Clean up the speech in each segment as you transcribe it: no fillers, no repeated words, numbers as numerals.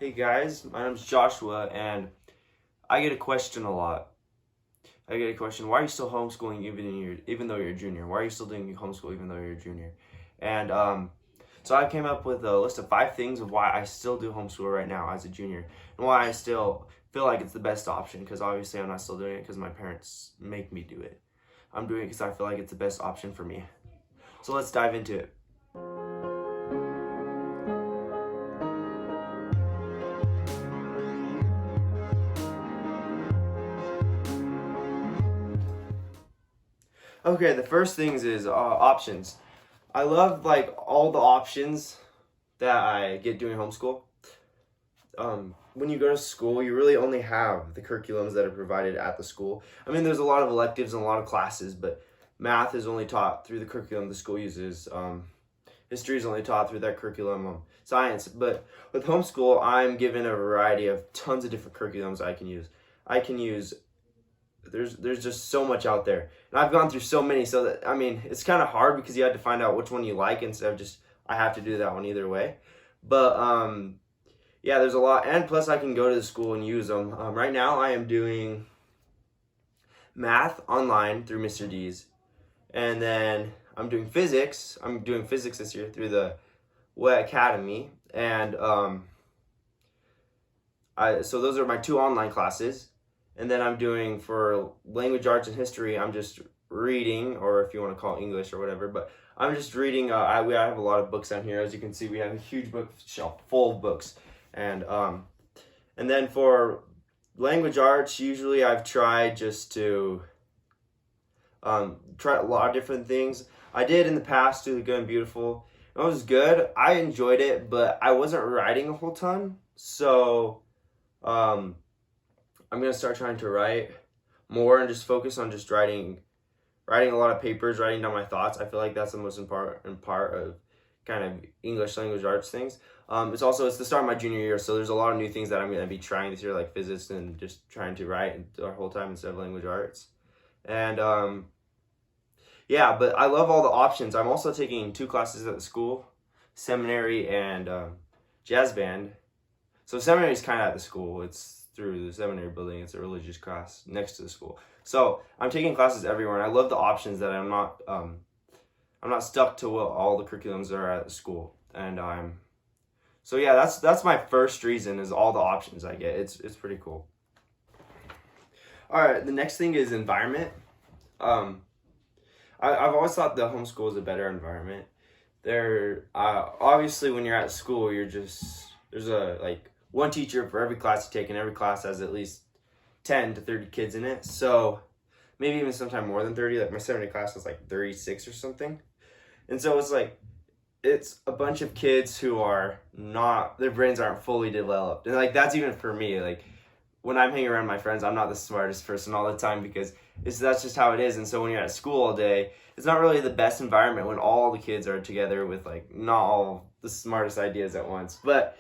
Hey guys, my name's Joshua, and I get a question a lot. I get a question: why are you still homeschooling even though you're a junior? Why are you still doing homeschool even though you're a junior? And so I came up with a list of 5 things of why I still do homeschool right now as a junior, and why I still feel like it's the best option. Because obviously I'm not still doing it because my parents make me do it. I'm doing it because I feel like it's the best option for me. So let's dive into it. Okay, the first things is options. I love like all the options that I get doing homeschool. When you go to school, you really only have the curriculums that are provided at the school. I mean, there's a lot of electives and a lot of classes, but math is only taught through the curriculum the school uses. History is only taught through that curriculum. Science, but with homeschool, I'm given a variety of tons of different curriculums I can use. I can use there's just so much out there, and I've gone through so many, so that I mean it's kind of hard because you have to find out which one you like instead of just I have to do that one either way. But yeah, there's a lot, and plus I can go to the school and use them. Right now I am doing math online through Mr. D's, and then I'm doing physics this year through the WET Academy, and so those are my 2 online classes. And then I'm doing for language arts and history, I'm just reading, or if you want to call it English or whatever, but I'm just reading. I have a lot of books down here. As you can see, we have a huge bookshelf full of books. And then for language arts, usually I've tried just to try a lot of different things. I did in the past do the Good and Beautiful. It was good. I enjoyed it, but I wasn't writing a whole ton. So I'm gonna start trying to write more and just focus on just writing a lot of papers, writing down my thoughts. I feel like that's the most important part of kind of English language arts things. It's the start of my junior year, so there's a lot of new things that I'm gonna be trying this year, like physics and just trying to write the whole time instead of language arts. And yeah, but I love all the options. I'm also taking 2 classes at the school, seminary and jazz band. So seminary is kind of at the school. It's through the seminary building. It's a religious class next to the school. So I'm taking classes everywhere, and I love the options that I'm not stuck to what all the curriculums are at the school. And so yeah, that's my first reason, is all the options I get. It's pretty cool. All right, the next thing is environment. I've always thought the homeschool is a better environment. Obviously when you're at school, there's a one teacher for every class you take, and every class has at least 10 to 30 kids in it. So maybe even sometime more than 30. Like my 70 class was like 36 or something. And so it's a bunch of kids who are not, their brains aren't fully developed. And that's even for me. Like when I'm hanging around my friends, I'm not the smartest person all the time because that's just how it is. And so when you're at school all day, it's not really the best environment when all the kids are together with not all the smartest ideas at once. But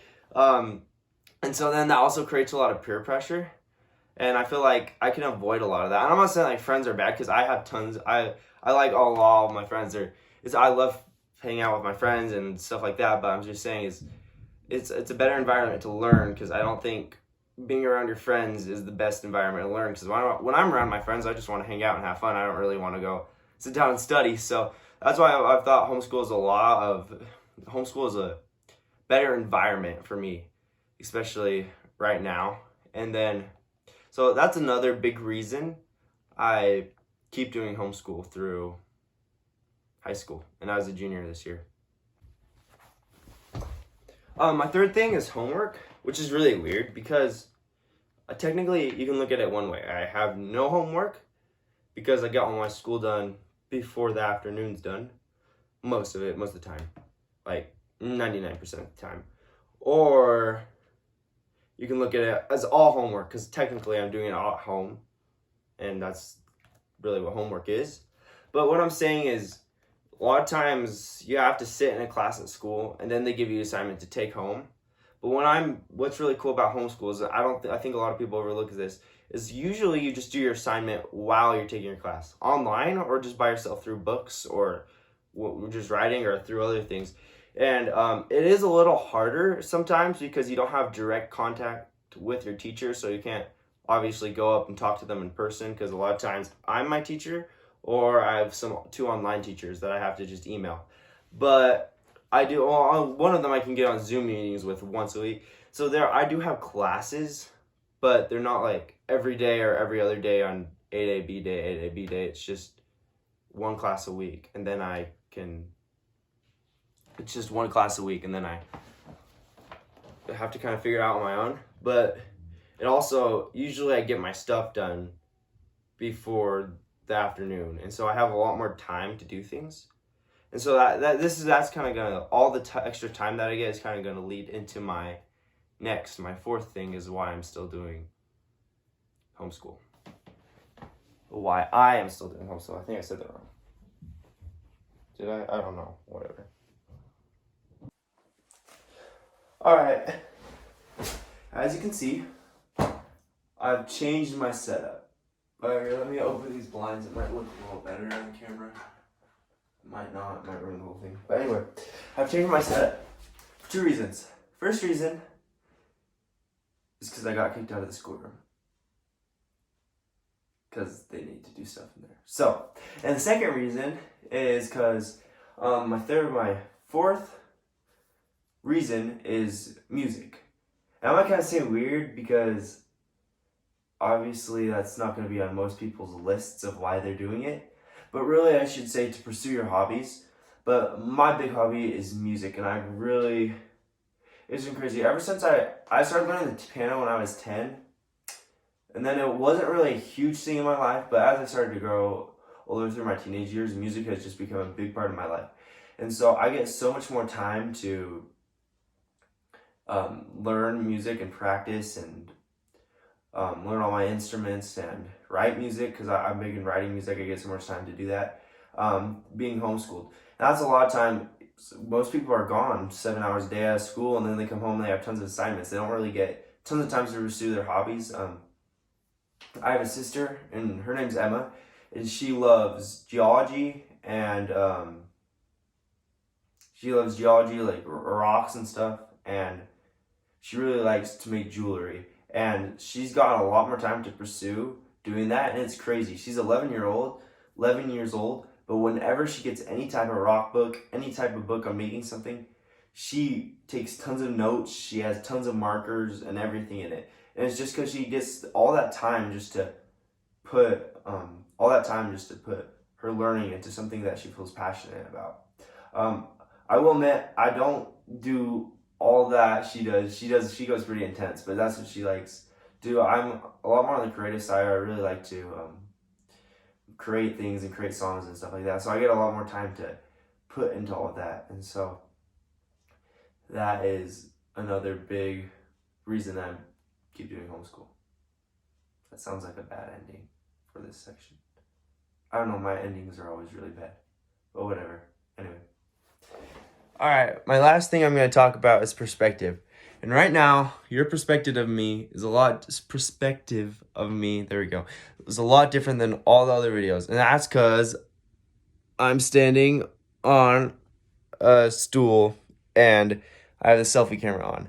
and so then that also creates a lot of peer pressure, and I feel like I can avoid a lot of that. And I'm not saying friends are bad, because I have tons. I like all of my friends. I love hanging out with my friends and stuff like that. But I'm just saying it's a better environment to learn, because I don't think being around your friends is the best environment to learn. Because when I'm around my friends, I just want to hang out and have fun. I don't really want to go sit down and study. So that's why I've thought homeschool is a better environment for me, especially right now. And then, so that's another big reason I keep doing homeschool through high school, and I was a junior this year. My third thing is homework, which is really weird because technically you can look at it one way. I have no homework because I got all my school done before the afternoon's done. Most of the time. Like 99% of the time. Or you can look at it as all homework, because technically I'm doing it all at home, and that's really what homework is. But what I'm saying is, a lot of times you have to sit in a class at school, and then they give you an assignment to take home. But what's really cool about homeschool is I think a lot of people overlook this, is usually you just do your assignment while you're taking your class, online or just by yourself through books or just writing or through other things. And it is a little harder sometimes because you don't have direct contact with your teacher, so you can't obviously go up and talk to them in person, because a lot of times I'm my teacher or I have two online teachers that I have to just email. But I do, one of them I can get on Zoom meetings with once a week. So I do have classes, but they're not like every day or every other day on 8A, B day, 8A, B day. It's just one class a week. And then it's just one class a week. And then I have to kind of figure it out on my own. But it also, usually I get my stuff done before the afternoon. And so I have a lot more time to do things. And so that's kind of gonna, all the extra time that I get is kind of gonna lead into my fourth thing is why I'm still doing homeschool. Why I am still doing homeschool. I think I said that wrong. Did I? I don't know. Whatever. All right. As you can see, I've changed my setup. All right, let me open these blinds. It might look a little better on the camera. Might not, might ruin the whole thing. But anyway, I've changed my setup for 2 reasons. First reason is because I got kicked out of the schoolroom. Because they need to do stuff in there. So, and the second reason is because my fourth reason is music. And I might kind of say weird because obviously that's not going to be on most people's lists of why they're doing it. But really, I should say to pursue your hobbies. But my big hobby is music, and it's been crazy. Ever since I started learning the piano when I was 10, and then it wasn't really a huge thing in my life, but as I started to grow older through my teenage years, music has just become a big part of my life. And so I get so much more time to learn music and practice and learn all my instruments and write music, because I'm big in writing music. I get so much time to do that. Being homeschooled, that's a lot of time. Most people are gone 7 hours a day out of school, and then they come home and they have tons of assignments. They don't really get tons of time to pursue their hobbies. I have a sister, and her name's Emma, and she loves geology, and like rocks and stuff, and she really likes to make jewelry. And she's got a lot more time to pursue doing that, and it's crazy. She's 11 years old, but whenever she gets any type of rock book, any type of book on making something, she takes tons of notes. She has tons of markers and everything in it. And it's just because she gets all that time just to put her learning into something that she feels passionate about. I will admit, I don't do all that she does. She goes pretty intense, but that's what she likes to do. I'm a lot more on the creative side. I really like to create things and create songs and stuff like that. So I get a lot more time to put into all of that. And so that is another big reason that I keep doing homeschool. That sounds like a bad ending for this section. I don't know, my endings are always really bad, but whatever. Anyway. All right, my last thing I'm going to talk about is perspective. And right now, your perspective of me, there we go, is a lot different than all the other videos. And that's because I'm standing on a stool and I have the selfie camera on.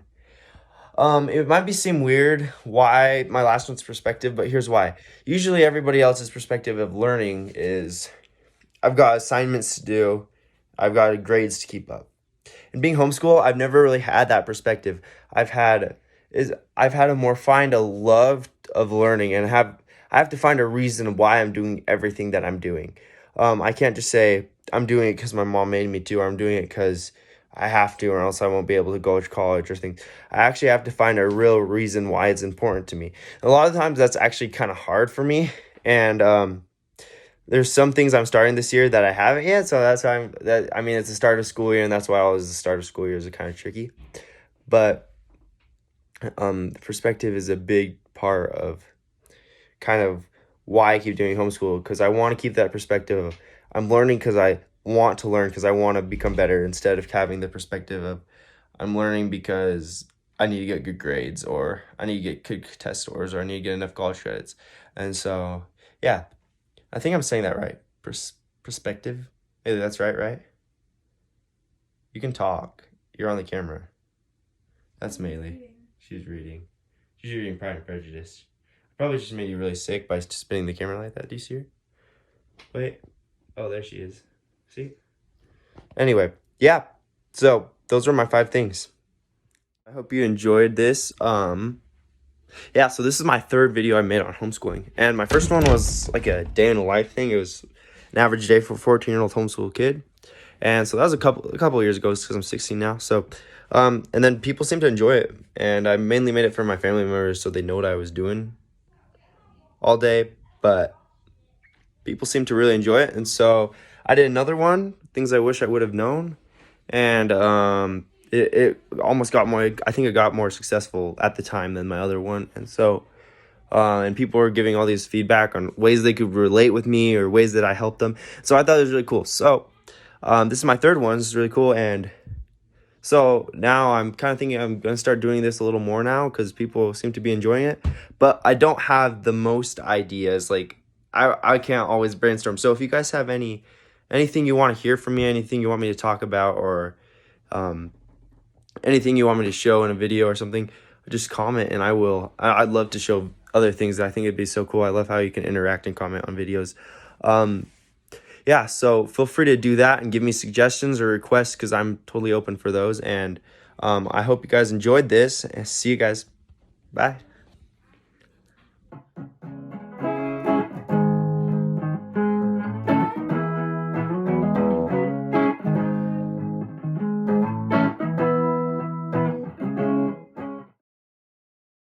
It might seem weird why my last one's perspective, but here's why. Usually everybody else's perspective of learning is, I've got assignments to do, I've got grades to keep up. And being homeschool, I've never really had that perspective. I've had to more find a love of learning, and I have to find a reason why I'm doing everything that I'm doing. I can't just say I'm doing it because my mom made me to, or I'm doing it because I have to, or else I won't be able to go to college or things. I actually have to find a real reason why it's important to me. A lot of times that's actually kind of hard for me, and there's some things I'm starting this year that I haven't yet, so that's why it's the start of school year, and that's why always the start of school year is kind of tricky. But perspective is a big part of kind of why I keep doing homeschool, because I want to keep that perspective of I'm learning because I want to learn, because I want to become better, instead of having the perspective of I'm learning because I need to get good grades, or I need to get good test scores, or I need to get enough college credits. And so, yeah. I think I'm saying that right. Perspective. Maybe that's right? You can talk. You're on the camera. That's I'm Maylee. reading. She's reading. She's reading Pride and Prejudice. Probably just made you really sick by spinning the camera like that. Do you see her? Wait. Oh, there she is. See? Anyway, yeah. So those are my 5 things. I hope you enjoyed this. Yeah, so this is my 3rd video I made on homeschooling. And my first one was like a day in the life thing. It was an average day for a 14-year-old homeschool kid. And so that was a couple of years ago, because I'm 16 now. So, and then people seem to enjoy it. And I mainly made it for my family members so they know what I was doing all day. But people seem to really enjoy it. And so I did another one, things I wish I would have known. And it almost got more, I think it got more successful at the time than my other one. And so, and people were giving all these feedback on ways they could relate with me or ways that I helped them. So I thought it was really cool. So this is my 3rd one. This is really cool. And so now I'm kind of thinking I'm going to start doing this a little more now, because people seem to be enjoying it. But I don't have the most ideas. Like, I can't always brainstorm. So if you guys have anything you want to hear from me, anything you want me to talk about, or anything you want me to show in a video or something, just comment and I will. I'd love to show other things. I think it'd be so cool. I love how you can interact and comment on videos. Yeah, so feel free to do that and give me suggestions or requests, because I'm totally open for those. And I hope you guys enjoyed this, and see you guys. Bye.